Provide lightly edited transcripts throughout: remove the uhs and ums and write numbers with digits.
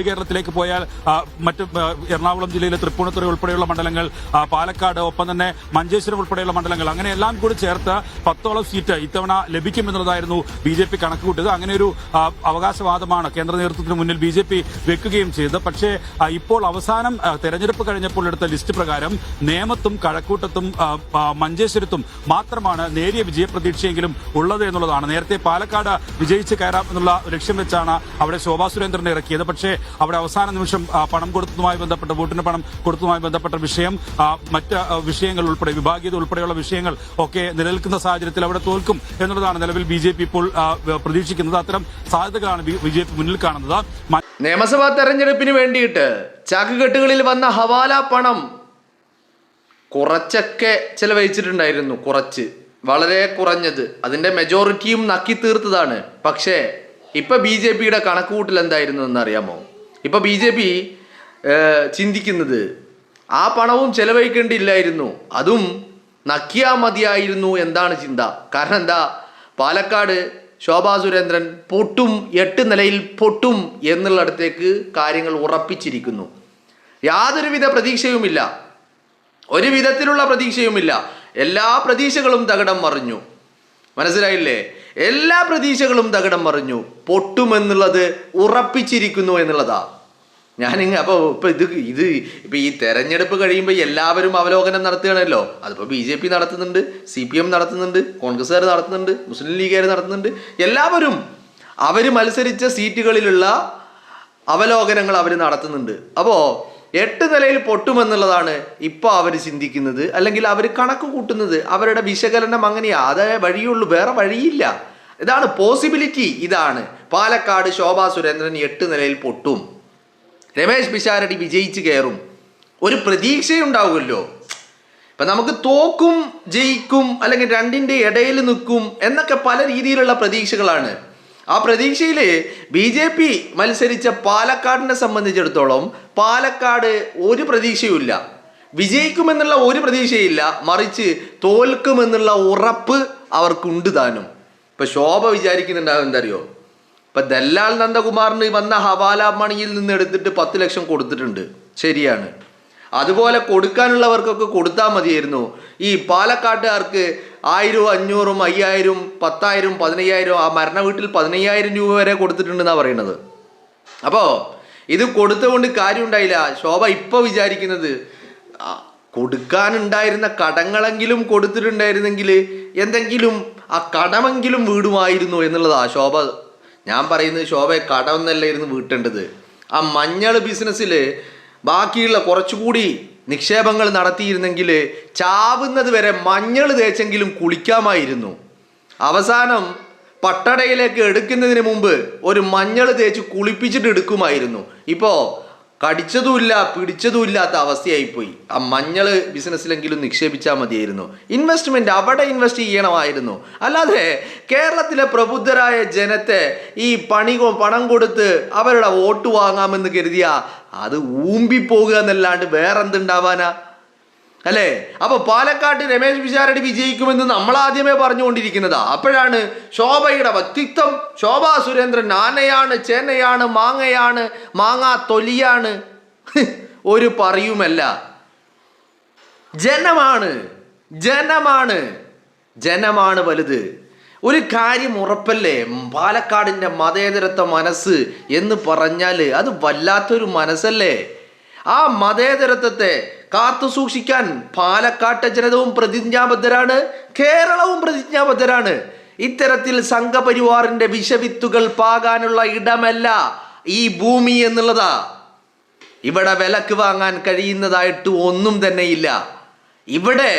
കേരളത്തിലേക്ക് പോയാൽ മറ്റ് എറണാകുളം ജില്ലയിലെ തൃപ്പൂണിത്തുറ ഉൾപ്പെടെയുള്ള മണ്ഡലങ്ങൾ, പാലക്കാട്, ഒപ്പം തന്നെ മഞ്ചേശ്വരം ഉൾപ്പെടെയുള്ള മണ്ഡലങ്ങൾ, അങ്ങനെ എല്ലാം കൂടി ചേർത്ത് 10ഓളം സീറ്റ് ഇത്തവണ ലഭിക്കുമെന്നുള്ളതായിരുന്നു BJP കണക്കുകൂട്ടിയത്. അങ്ങനെ ഒരു അവകാശവാദമാണ് കേന്ദ്ര നേതൃത്വത്തിന് മുന്നിൽ BJP വെക്കുകയും ചെയ്തത്. പക്ഷേ ഇപ്പോൾ അവസാനം തെരഞ്ഞെടുപ്പ് കഴിഞ്ഞപ്പോൾ എടുത്ത ലിസ്റ്റ് പ്രകാരം നേമത്തും കഴക്കൂട്ടത്തും മഞ്ചേശ്വരത്തും മാത്രമാണ് നേരിയ വിജയപ്രതീക്ഷയെങ്കിലും ഉള്ളത് എന്നുള്ളതാണ്. നേരത്തെ പാലക്കാട് വിജയിച്ച് കയറാം എന്നുള്ള ലക്ഷ്യം വെച്ചാണ് അവിടെ ശോഭാ സുരേന്ദ്രനെ ഇറക്കിയത്. പക്ഷേ അവിടെ അവസാന നിമിഷം പണം കൊടുത്തതുമായി ബന്ധപ്പെട്ട, വോട്ടിന് പണം കൊടുത്തതുമായി ബന്ധപ്പെട്ട വിഷയം, മറ്റ് വിഷയങ്ങൾ ഉൾപ്പെടെ, വിഭാഗീയത ഉൾപ്പെടെയുള്ള വിഷയങ്ങൾ ഒക്കെ നിലനിൽക്കുന്ന സാഹചര്യത്തിൽ അവിടെ തോൽക്കും എന്നുള്ളതാണ് നിലവിൽ BJP ഇപ്പോൾ പ്രതീക്ഷിക്കുന്നത്. അത്തരം സാധ്യതകളാണ് BJP മുന്നിൽ കാണുന്നത്. നിയമസഭാ തെരഞ്ഞെടുപ്പിന് വേണ്ടിയിട്ട് ചാക്കുകെട്ടുകളിൽ വന്ന ഹവാല പണം കുറച്ചൊക്കെ ചെലവഴിച്ചിട്ടുണ്ടായിരുന്നു. കുറച്ച്, വളരെ കുറഞ്ഞത്, അതിന്റെ മെജോറിറ്റിയും നക്കി തീർത്തതാണ്. പക്ഷേ ഇപ്പൊ BJPയുടെ കണക്കുകൂട്ടൽ എന്തായിരുന്നു എന്നറിയാമോ? ഇപ്പൊ BJP ചിന്തിക്കുന്നത് ആ പണവും ചെലവഴിക്കേണ്ടിയില്ലായിരുന്നു, അതും നക്കിയാ മതിയായിരുന്നു എന്താണ് ചിന്ത. കാരണം എന്താ, പാലക്കാട് ശോഭാ സുരേന്ദ്രൻ പൊട്ടും, 8 നിലയിൽ പൊട്ടും എന്നുള്ളിടത്തേക്ക് കാര്യങ്ങൾ ഉറപ്പിച്ചിരിക്കുന്നു. യാതൊരുവിധ പ്രതീക്ഷയുമില്ല, ഒരു വിധത്തിലുള്ള പ്രതീക്ഷയുമില്ല. എല്ലാ പ്രതീക്ഷകളും തകിടം മറിഞ്ഞു. മനസ്സിലായില്ലേ? എല്ലാ പ്രതീക്ഷകളും തകിടം മറിഞ്ഞു. പൊട്ടുമെന്നുള്ളത് ഉറപ്പിച്ചിരിക്കുന്നു എന്നുള്ളതാ. അപ്പോൾ ഇപ്പൊ ഈ തെരഞ്ഞെടുപ്പ് കഴിയുമ്പോൾ എല്ലാവരും അവലോകനം നടത്തുകയാണല്ലോ. അതിപ്പോ BJP നടത്തുന്നുണ്ട്, CPM നടത്തുന്നുണ്ട്, കോൺഗ്രസ്സുകാർ നടത്തുന്നുണ്ട്, മുസ്ലിം ലീഗുകാർ നടത്തുന്നുണ്ട്. എല്ലാവരും അവര് മത്സരിച്ച സീറ്റുകളിലുള്ള അവലോകനങ്ങൾ അവർ നടത്തുന്നുണ്ട്. അപ്പോ 8 നിലയിൽ പൊട്ടുമെന്നുള്ളതാണ് ഇപ്പൊ അവർ ചിന്തിക്കുന്നത്, അല്ലെങ്കിൽ അവർ കണക്ക് കൂട്ടുന്നത്. അവരുടെ വിശകലനം അങ്ങനെയാ. അതേ വഴിയുള്ളൂ, വേറെ വഴിയില്ല. ഇതാണ് പോസിബിലിറ്റി. ഇതാണ് പാലക്കാട് ശോഭാ സുരേന്ദ്രൻ 8 നിലയിൽ പൊട്ടും, രമേശ് പിഷാരടി വിജയിച്ച് കയറും. ഒരു പ്രതീക്ഷയുണ്ടാവുമല്ലോ. ഇപ്പൊ നമുക്ക് തോക്കും, ജയിക്കും, അല്ലെങ്കിൽ രണ്ടിന്റെ ഇടയിൽ നിൽക്കും എന്നൊക്കെ പല രീതിയിലുള്ള പ്രതീക്ഷകളാണ്. ആ പ്രതീക്ഷയിൽ BJP മത്സരിച്ച പാലക്കാടിനെ സംബന്ധിച്ചിടത്തോളം പാലക്കാട് ഒരു പ്രതീക്ഷയുമില്ല, വിജയിക്കുമെന്നുള്ള ഒരു പ്രതീക്ഷയില്ല, മറിച്ച് തോൽക്കുമെന്നുള്ള ഉറപ്പ് അവർക്കുണ്ട് താനും. ഇപ്പൊ ശോഭ വിചാരിക്കുന്നുണ്ടാവും എന്തറിയോ, ഇപ്പൊ ദല്ലാൽ നന്ദകുമാറിന് വന്ന ഹവാല മണിയിൽ നിന്ന് എടുത്തിട്ട് 10 ലക്ഷം കൊടുത്തിട്ടുണ്ട്, ശരിയാണ്. അതുപോലെ കൊടുക്കാനുള്ളവർക്കൊക്കെ കൊടുത്താൽ മതിയായിരുന്നു. ഈ പാലക്കാട്ടുകാർക്ക് 1000, 500, 5000, 10,000, 15,000, ആ മരണ വീട്ടിൽ 15,000 രൂപ വരെ കൊടുത്തിട്ടുണ്ടെന്നാണ് പറയുന്നത്. അപ്പോൾ ഇത് കൊടുത്തുകൊണ്ട് കാര്യം ഉണ്ടായില്ല. ശോഭ ഇപ്പൊ വിചാരിക്കുന്നത് കൊടുക്കാനുണ്ടായിരുന്ന കടങ്ങളെങ്കിലും കൊടുത്തിട്ടുണ്ടായിരുന്നെങ്കിൽ എന്തെങ്കിലും ആ കടമെങ്കിലും വീടുമായിരുന്നു എന്നുള്ളതാ ശോഭ. ഞാൻ പറയുന്നത് ശോഭയെ കടമെന്നല്ലായിരുന്നു വീട്ടേണ്ടത്. ആ മഞ്ഞൾ ബിസിനസ്സിൽ ബാക്കിയുള്ള കുറച്ചുകൂടി നിക്ഷേപങ്ങൾ നടത്തിയിരുന്നെങ്കിൽ ചാവുന്നത് വരെ മഞ്ഞൾ തേച്ചെങ്കിലും കുളിക്കാമായിരുന്നു. അവസാനം പട്ടടയിലേക്ക് എടുക്കുന്നതിന് മുമ്പ് ഒരു മഞ്ഞൾ തേച്ച് കുളിപ്പിച്ചിട്ട് എടുക്കുമായിരുന്നു. ഇപ്പോൾ കടിച്ചതുമില്ല, പിടിച്ചതുമില്ലാത്ത അവസ്ഥയായിപ്പോയി. ആ മഞ്ഞൾ ബിസിനസ്സിലെങ്കിലും നിക്ഷേപിച്ചാൽ മതിയായിരുന്നു. ഇൻവെസ്റ്റ്മെന്റ് അവിടെ ഇൻവെസ്റ്റ് ചെയ്യണമായിരുന്നു. അല്ലാതെ കേരളത്തിലെ പ്രബുദ്ധരായ ജനത്തെ ഈ പണം കൊടുത്ത് അവരുടെ വോട്ട് വാങ്ങാമെന്ന് കരുതിയ അത് ഊമ്പിപ്പോകുക എന്നല്ലാണ്ട് വേറെന്തുണ്ടാവാനാ, അല്ലേ? അപ്പൊ പാലക്കാട്ട് രമേശ് പിഷാരടി വിജയിക്കുമെന്ന് നമ്മൾ ആദ്യമേ പറഞ്ഞുകൊണ്ടിരിക്കുന്നതാ. അപ്പോഴാണ് ശോഭയുടെ വ്യക്തിത്വം, ശോഭാ സുരേന്ദ്രൻ ആനയാണ്, ചേനയാണ്, മാങ്ങയാണ്, മാങ്ങാ തൊലിയാണ്, ഒരു പറയുമല്ല. ജനമാണ്, ജനമാണ്, ജനമാണ് വലുത്. ഒരു കാര്യം ഉറപ്പല്ലേ, പാലക്കാടിൻ്റെ മതേതരത്വ മനസ്സ് എന്ന് പറഞ്ഞാൽ അത് വല്ലാത്തൊരു മനസ്സല്ലേ. ആ മതേതരത്വത്തെ കാത്തു സൂക്ഷിക്കാൻ പാലക്കാട്ടെ ജനതവും പ്രതിജ്ഞാബദ്ധരാണ്, കേരളവും പ്രതിജ്ഞാബദ്ധരാണ്. ഇത്തരത്തിൽ സംഘപരിവാറിന്റെ വിഷവിത്തുകൾ പാകാനുള്ള ഇടമല്ല ഈ ഭൂമി എന്നുള്ളതാ. ഇവിടെ വിലക്ക് വാങ്ങാൻ കഴിയുന്നതായിട്ട് ഒന്നും തന്നെ ഇല്ല. ഇവിടെ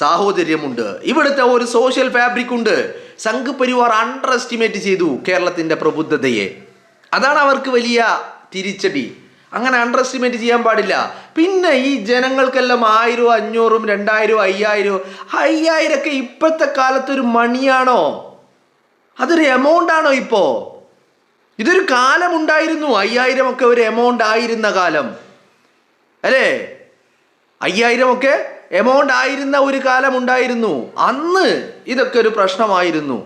സാഹോദര്യമുണ്ട്, ഇവിടുത്തെ ഒരു സോഷ്യൽ ഫാബ്രിക് ഉണ്ട്. സംഘപരിവാർ അണ്ടർ എസ്റ്റിമേറ്റ് ചെയ്തു കേരളത്തിന്റെ പ്രബുദ്ധതയെ. അതാണ് അവർക്ക് വലിയ തിരിച്ചടി. അങ്ങനെ അണ്ടർ എസ്റ്റിമേറ്റ് ചെയ്യാൻ പാടില്ല. പിന്നെ ഈ ജനങ്ങൾക്കെല്ലാം 1000, 500, 2000, 5000, 5000 ഒക്കെ ഇപ്പോഴത്തെ കാലത്തൊരു മണിയാണോ? അതൊരു എമൗണ്ട് ആണോ? ഇപ്പോ ഇതൊരു കാലമുണ്ടായിരുന്നു, 5000 ഒക്കെ ഒരു എമൗണ്ട് ആയിരുന്ന കാലം, അല്ലേ? 5000 ഒക്കെ എമൗണ്ട് ആയിരുന്ന ഒരു കാലം ഉണ്ടായിരുന്നു. അന്ന് ഇതൊക്കെ ഒരു പ്രശ്നമായിരുന്നു.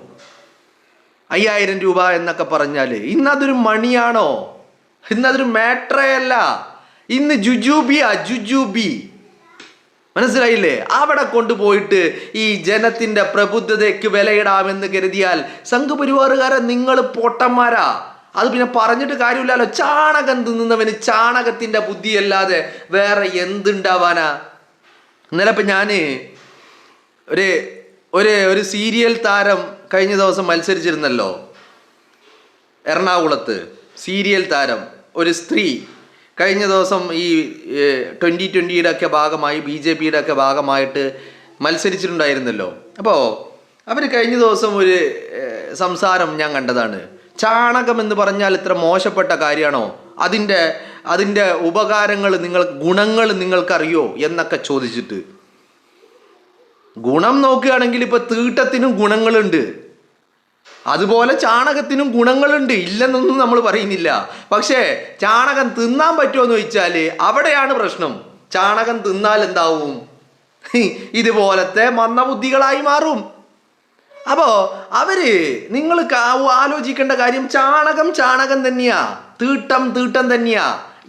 5000 രൂപ എന്നൊക്കെ പറഞ്ഞാൽ ഇന്നതൊരു മണിയാണോ? ഇന്നതൊരു മാറ്ററേ അല്ല. ഇന്ന് ജുജൂബി മനസ്സിലായില്ലേ? അവിടെ കൊണ്ടുപോയിട്ട് ഈ ജനത്തിന്റെ പ്രബുദ്ധതയ്ക്ക് വിലയിടാമെന്ന് കരുതിയാൽ സംഘപരിവാറുകാരെ നിങ്ങൾ പൊട്ടന്മാരാ. അത് പിന്നെ പറഞ്ഞിട്ട് കാര്യമില്ലല്ലോ. ചാണകം തിന്നുന്നവന് ചാണകത്തിന്റെ ബുദ്ധിയല്ലാതെ വേറെ എന്തുണ്ടാവാനാ? ഇന്നലെ ഇപ്പം ഞാൻ ഒരു സീരിയൽ താരം കഴിഞ്ഞ ദിവസം മത്സരിച്ചിരുന്നല്ലോ എറണാകുളത്ത്. സീരിയൽ താരം ഒരു സ്ത്രീ കഴിഞ്ഞ ദിവസം ഈ 2020 ഒക്കെ ഭാഗമായി BJPയുടെ ഒക്കെ ഭാഗമായിട്ട് മത്സരിച്ചിട്ടുണ്ടായിരുന്നല്ലോ. അപ്പോൾ അവർ കഴിഞ്ഞ ദിവസം ഒരു സംസാരം ഞാൻ കണ്ടതാണ്. ചാണകം എന്ന് പറഞ്ഞാൽ ഇത്ര മോശപ്പെട്ട കാര്യമാണോ? അതിൻ്റെ ഉപകാരങ്ങൾ ഗുണങ്ങൾ നിങ്ങൾക്കറിയോ എന്നൊക്കെ ചോദിച്ചിട്ട്. ഗുണം നോക്കുകയാണെങ്കിൽ ഇപ്പൊ തീട്ടത്തിനും ഗുണങ്ങളുണ്ട്, അതുപോലെ ചാണകത്തിനും ഗുണങ്ങളുണ്ട്, ഇല്ലെന്നൊന്നും നമ്മൾ പറയുന്നില്ല. പക്ഷേ ചാണകം തിന്നാൻ പറ്റുമോ എന്ന് ചോദിച്ചാൽ അവിടെയാണ് പ്രശ്നം. ചാണകം തിന്നാൽ എന്താവും? ഇതുപോലത്തെ മന്ദബുദ്ധികളായി മാറും. അപ്പോൾ നിങ്ങൾ ആലോചിക്കേണ്ട കാര്യം ചാണകം തന്നെയാ, തീട്ടം തന്നെയാ.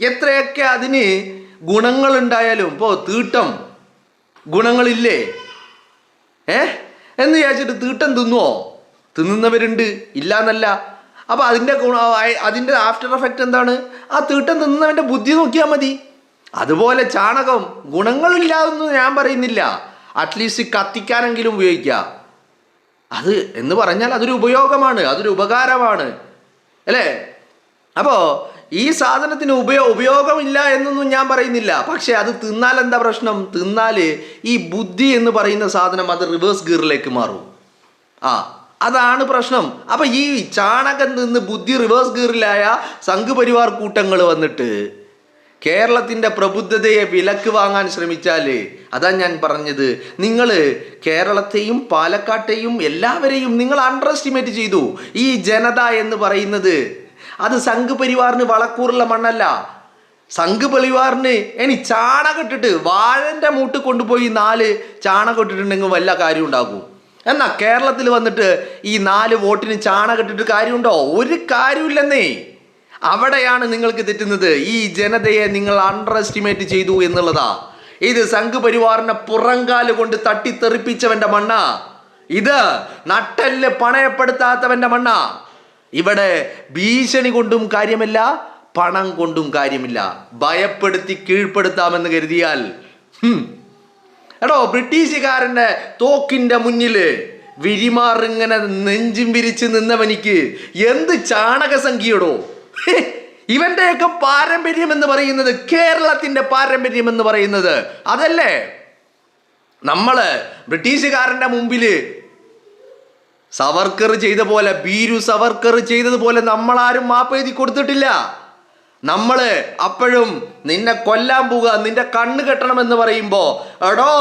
എത്രയൊക്കെ അതിന് ഗുണങ്ങളുണ്ടായാലും ഇപ്പോൾ തീട്ടം ഗുണങ്ങളില്ലേ എന്ന് വിചാരിച്ചിട്ട് തീട്ടം തിന്നുന്നവരുണ്ട്, ഇല്ല എന്നല്ല. അപ്പോൾ അതിൻ്റെ ആഫ്റ്റർ എഫക്റ്റ് എന്താണ്? ആ തീട്ടം തിന്നുന്നവൻ്റെ ബുദ്ധി നോക്കിയാൽ മതി. അതുപോലെ ചാണകം ഗുണങ്ങളില്ലാതൊന്നും ഞാൻ പറയുന്നില്ല, അറ്റ്ലീസ്റ്റ് കത്തിക്കാനെങ്കിലും ഉപയോഗിക്കുക. അത് എന്ന് പറഞ്ഞാൽ അതൊരു ഉപയോഗമാണ്, അതൊരു ഉപകാരമാണ്, അല്ലേ? അപ്പോൾ ഈ സാധനത്തിന് ഉപയോഗമില്ല എന്നൊന്നും ഞാൻ പറയുന്നില്ല. പക്ഷെ അത് തിന്നാൽ എന്താ പ്രശ്നം? തിന്നാൽ ഈ ബുദ്ധി എന്ന് പറയുന്ന സാധനം അത് റിവേഴ്സ് ഗിയറിലേക്ക് മാറും. അതാണ് പ്രശ്നം. അപ്പൊ ഈ ചാണകം നിന്ന് ബുദ്ധി റിവേഴ്സ് ഗിയറിലായ സംഘപരിവാർ കൂട്ടങ്ങൾ വന്നിട്ട് കേരളത്തിന്റെ പ്രബുദ്ധതയെ വിലക്ക് വാങ്ങാൻ ശ്രമിച്ചാൽ, അതാ ഞാൻ പറഞ്ഞത്, നിങ്ങൾ കേരളത്തെയും പാലക്കാട്ടെയും എല്ലാവരെയും നിങ്ങൾ അണ്ടർ എസ്റ്റിമേറ്റ് ചെയ്തു. ഈ ജനത എന്ന് പറയുന്നത് അത് സംഘപരിവാറിന് വളക്കൂറുള്ള മണ്ണല്ല. സംഘപരിവാറിന് ചാണകം ഇട്ടിട്ട് വാഴന്റെ മൂട്ട് കൊണ്ടുപോയി 4 ചാണകം ഇട്ടിട്ടുണ്ടെങ്കിൽ വല്ല കാര്യം ഉണ്ടാകും. എന്നാൽ കേരളത്തിൽ വന്നിട്ട് ഈ 4 വോട്ടിന് ചാണകം ഇട്ടിട്ട് കാര്യമുണ്ടോ? ഒരു കാര്യമില്ലെന്നേ. അവിടെയാണ് നിങ്ങൾക്ക് തെറ്റുന്നത്. ഈ ജനതയെ നിങ്ങൾ അണ്ടർ എസ്റ്റിമേറ്റ് ചെയ്തു എന്നുള്ളതാ. ഇത് സംഘപരിവാറിനെ പുറങ്കാല് കൊണ്ട് തട്ടിത്തെറിപ്പിച്ചവന്റെ മണ്ണാ. ഇത് നട്ടെല്ല് പണയപ്പെടുത്താത്തവന്റെ മണ്ണാ. ഇവിടെ ഭീഷണി കൊണ്ടും കാര്യമില്ല, പണം കൊണ്ടും കാര്യമില്ല. ഭയപ്പെടുത്തി കീഴ്പ്പെടുത്താമെന്ന് കരുതിയാൽ ബ്രിട്ടീഷുകാരന്റെ തോക്കിന്റെ മുന്നില് വിരിമാറിങ്ങനെ നെഞ്ചും വിരിച്ച് നിന്നവനിക്ക് എന്ത് ചാണകസംഖ്യയോടോ? ഇവന്റെയൊക്കെ പാരമ്പര്യം എന്ന് പറയുന്നത്, കേരളത്തിന്റെ പാരമ്പര്യം എന്ന് പറയുന്നത് അതല്ലേ? നമ്മള് ബ്രിട്ടീഷുകാരന്റെ മുമ്പില് സവർക്കർ ചെയ്ത പോലെ, ബീരു സവർക്കർ ചെയ്തതുപോലെ നമ്മളാരും മാപ്പ് എഴുതി കൊടുത്തിട്ടില്ല. നമ്മള് അപ്പോഴും നിന്നെ കൊല്ലാൻ പോവുക, നിന്റെ കണ്ണ് കെട്ടണമെന്ന് പറയുമ്പോ, എടോ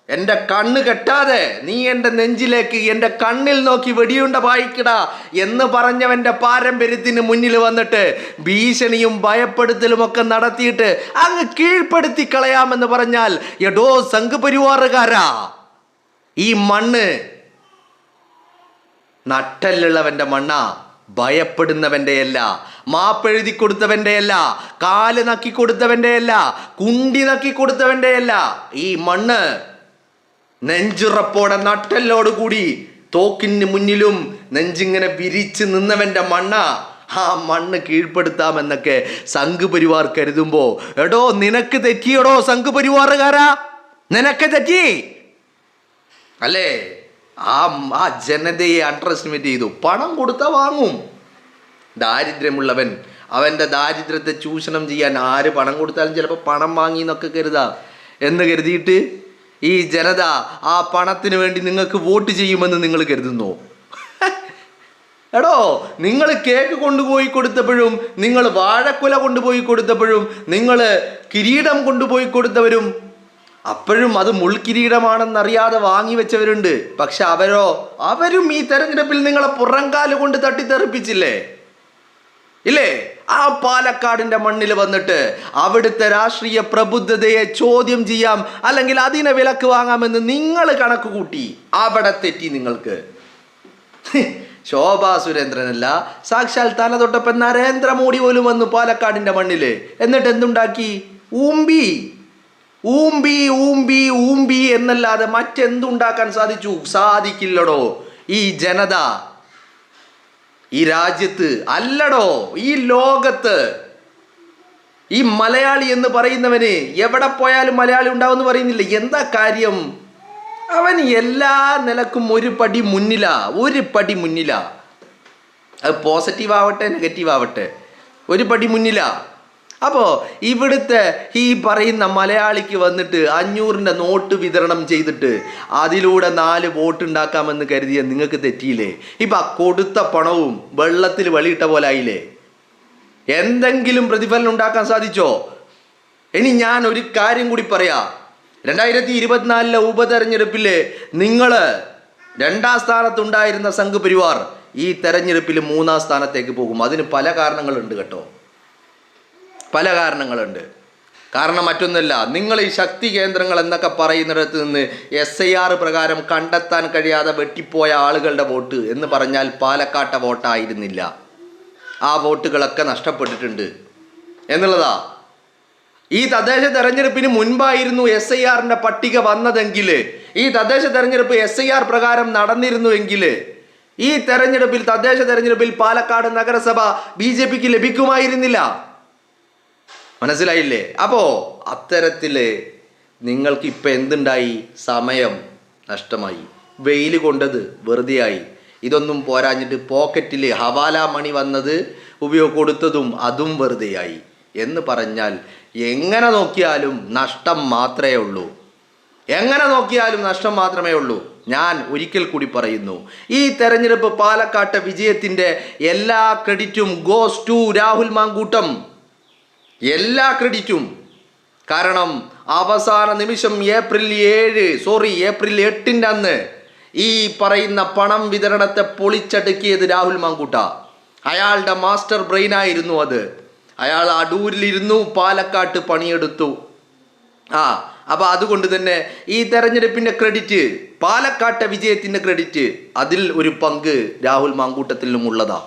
എൻ്റെ കണ്ണ് കെട്ടാതെ നീ എൻ്റെ നെഞ്ചിലേക്ക് എൻ്റെ കണ്ണിൽ നോക്കി വെടിയുണ്ട പായിക്കട എന്ന് പറഞ്ഞവൻ്റെ പാരമ്പര്യത്തിന് മുന്നിൽ വന്നിട്ട് ഭീഷണിയും ഭയപ്പെടുത്തലും ഒക്കെ നടത്തിയിട്ട് അങ്ങ് കീഴ്പ്പെടുത്തി കളയാമെന്ന് പറഞ്ഞാൽ, എടോ സംഘപരിവാറുകാരാ, ഈ മണ്ണ് നട്ടല്ലുള്ളവന്റെ മണ്ണാ, ഭയപ്പെടുന്നവന്റെ അല്ല, മാപ്പെഴുതി കൊടുത്തവന്റെ അല്ല, കാല് നക്കി കൊടുത്തവന്റെ അല്ല, കുണ്ടി നക്കി കൊടുത്തവന്റെ അല്ല. ഈ മണ്ണ് നെഞ്ചുറപ്പോടെ നട്ടല്ലോട് കൂടി തോക്കിന് മുന്നിലും നെഞ്ചിങ്ങനെ വിരിച്ച് നിന്നവന്റെ മണ്ണാ. ആ മണ്ണ് കീഴ്പ്പെടുത്താമെന്നൊക്കെ സംഘപരിവാർ കരുതുമ്പോ, എടോ നിനക്ക് തെറ്റിയടോ സംഘപരിവാറുകാരാ, നിനക്ക് തെറ്റി അല്ലേ? ആ ജനതയെ അണ്ടർ എസ്റ്റിമേറ്റ് ചെയ്തു. പണം കൊടുത്താൽ വാങ്ങും. ദാരിദ്ര്യമുള്ളവൻ അവൻ്റെ ദാരിദ്ര്യത്തെ ചൂഷണം ചെയ്യാൻ ആര് പണം കൊടുത്താലും ചിലപ്പോൾ പണം വാങ്ങി എന്നൊക്കെ എന്ന് കരുതിയിട്ട് ഈ ജനത ആ പണത്തിന് വേണ്ടി നിങ്ങൾക്ക് വോട്ട് ചെയ്യുമെന്ന് നിങ്ങൾ കരുതുന്നു? എടോ, നിങ്ങൾ കേക്ക് കൊണ്ടുപോയി കൊടുത്തപ്പോഴും, നിങ്ങൾ വാഴക്കുല കൊണ്ടുപോയി കൊടുത്തപ്പോഴും, നിങ്ങൾ കിരീടം കൊണ്ടുപോയി കൊടുത്തവരും അപ്പോഴും അത് മുൾക്കിരീടമാണെന്നറിയാതെ വാങ്ങി വെച്ചവരുണ്ട്. പക്ഷെ അവരും ഈ തെരഞ്ഞെടുപ്പിൽ നിങ്ങളെ പുറങ്കാല് കൊണ്ട് തട്ടിത്തെറിപ്പിച്ചില്ലേ? ഇല്ലേ? ആ പാലക്കാടിന്റെ മണ്ണിൽ വന്നിട്ട് അവിടുത്തെ രാഷ്ട്രീയ പ്രബുദ്ധതയെ ചോദ്യം ചെയ്യാം, അല്ലെങ്കിൽ അതിനെ വിലക്ക് വാങ്ങാമെന്ന് നിങ്ങൾ കണക്ക് കൂട്ടി. അവിടെ തെറ്റി നിങ്ങൾക്ക്. ശോഭാ സുരേന്ദ്രനല്ല, സാക്ഷാൽ തലതൊട്ടപ്പൻ നരേന്ദ്രമോദി പോലും വന്നു പാലക്കാടിന്റെ മണ്ണില്. എന്നിട്ട് എന്തുണ്ടാക്കി? ഊമ്പി ഊമ്പി ഊമ്പി ഊമ്പി എന്നല്ലാതെ മറ്റെന്തുണ്ടാക്കാൻ സാധിക്കില്ലടോ ഈ ജനത, ഈ രാജ്യത്ത് അല്ലടോ, ഈ ലോകത്ത്. ഈ മലയാളി എന്ന് പറയുന്നവന് എവിടെ പോയാലും മലയാളി ഉണ്ടാവും എന്ന് പറയുന്നില്ല. എന്താ കാര്യം? അവൻ എല്ലാ നിലക്കും ഒരു പടി മുന്നിലാ. അത് പോസിറ്റീവ് ആവട്ടെ നെഗറ്റീവ് ആവട്ടെ, ഒരു പടി മുന്നിലാ. അപ്പോൾ ഇവിടുത്തെ ഈ പറയുന്ന മലയാളിക്ക് വന്നിട്ട് 500-ന്റെ നോട്ട് വിതരണം ചെയ്തിട്ട് അതിലൂടെ 4 വോട്ട് ഉണ്ടാക്കാമെന്ന് കരുതിയ നിങ്ങൾക്ക് തെറ്റിയില്ലേ? ഇപ്പം കൊടുത്ത പണവും വെള്ളത്തിൽ വെളിയിട്ട പോലെ ആയില്ലേ? എന്തെങ്കിലും പ്രതിഫലനം ഉണ്ടാക്കാൻ സാധിച്ചോ? ഇനി ഞാൻ ഒരു കാര്യം കൂടി പറയാം. 2024 ഉപതെരഞ്ഞെടുപ്പിൽ നിങ്ങൾ 2ാം സ്ഥാനത്തുണ്ടായിരുന്ന സംഘ് പരിവാർ ഈ തെരഞ്ഞെടുപ്പിൽ 3ാം സ്ഥാനത്തേക്ക് പോകും. അതിന് പല കാരണങ്ങളുണ്ട് കേട്ടോ, പല കാരണങ്ങളുണ്ട്. കാരണം മറ്റൊന്നുമല്ല, നിങ്ങൾ ഈ ശക്തി കേന്ദ്രങ്ങൾ എന്നൊക്കെ പറയുന്നിടത്ത് നിന്ന് SIR പ്രകാരം കണ്ടെത്താൻ കഴിയാതെ വെട്ടിപ്പോയ ആളുകളുടെ വോട്ട് എന്ന് പറഞ്ഞാൽ പാലക്കാട്ടെ വോട്ടായിരുന്നില്ല. ആ വോട്ടുകളൊക്കെ നഷ്ടപ്പെട്ടിട്ടുണ്ട് എന്നുള്ളതാ. ഈ തദ്ദേശ തെരഞ്ഞെടുപ്പിന് മുൻപായിരുന്നു SIR-ന്റെ പട്ടിക വന്നതെങ്കിൽ, ഈ തദ്ദേശ തെരഞ്ഞെടുപ്പ് SIR പ്രകാരം നടന്നിരുന്നുവെങ്കിൽ ഈ തെരഞ്ഞെടുപ്പിൽ, തദ്ദേശ തെരഞ്ഞെടുപ്പിൽ പാലക്കാട് നഗരസഭ BJPക്ക് ലഭിക്കുമായിരുന്നില്ല. മനസ്സിലായില്ലേ? അപ്പോൾ അത്തരത്തിൽ നിങ്ങൾക്ക് ഇപ്പം എന്തുണ്ടായി? സമയം നഷ്ടമായി, വെയിൽ കൊണ്ടത് വെറുതെയായി. ഇതൊന്നും പോരാഞ്ഞിട്ട് പോക്കറ്റിൽ ഹവാല മണി വന്നത് കൊടുത്തതും അതും വെറുതെയായി എന്ന് പറഞ്ഞാൽ എങ്ങനെ നോക്കിയാലും നഷ്ടം മാത്രമേ ഉള്ളൂ. ഞാൻ ഒരിക്കൽ കൂടി പറയുന്നു, ഈ തെരഞ്ഞെടുപ്പ് പാലക്കാട്ടെ വിജയത്തിൻ്റെ എല്ലാ ക്രെഡിറ്റും ഗോസ് ടു രാഹുൽ മാങ്കൂട്ടം. എല്ലാ ക്രെഡിറ്റും. കാരണം അവസാന നിമിഷം ഏപ്രിൽ 8-ൻ്റെ അന്ന് ഈ പറയുന്ന പണം വിതരണത്തെ പൊളിച്ചടുക്കിയത് രാഹുൽ മാങ്കൂട്ട. അയാളുടെ മാസ്റ്റർ ബ്രെയിനായിരുന്നു അത്. അയാൾ അടൂരിലിരുന്നു, പാലക്കാട്ട് പണിയെടുത്തു. അപ്പോൾ അതുകൊണ്ട് തന്നെ ഈ തെരഞ്ഞെടുപ്പിൻ്റെ ക്രെഡിറ്റ്, പാലക്കാട്ടെ വിജയത്തിൻ്റെ ക്രെഡിറ്റ്, അതിൽ ഒരു പങ്ക് രാഹുൽ മാങ്കൂട്ടത്തിലും ഉള്ളതാ.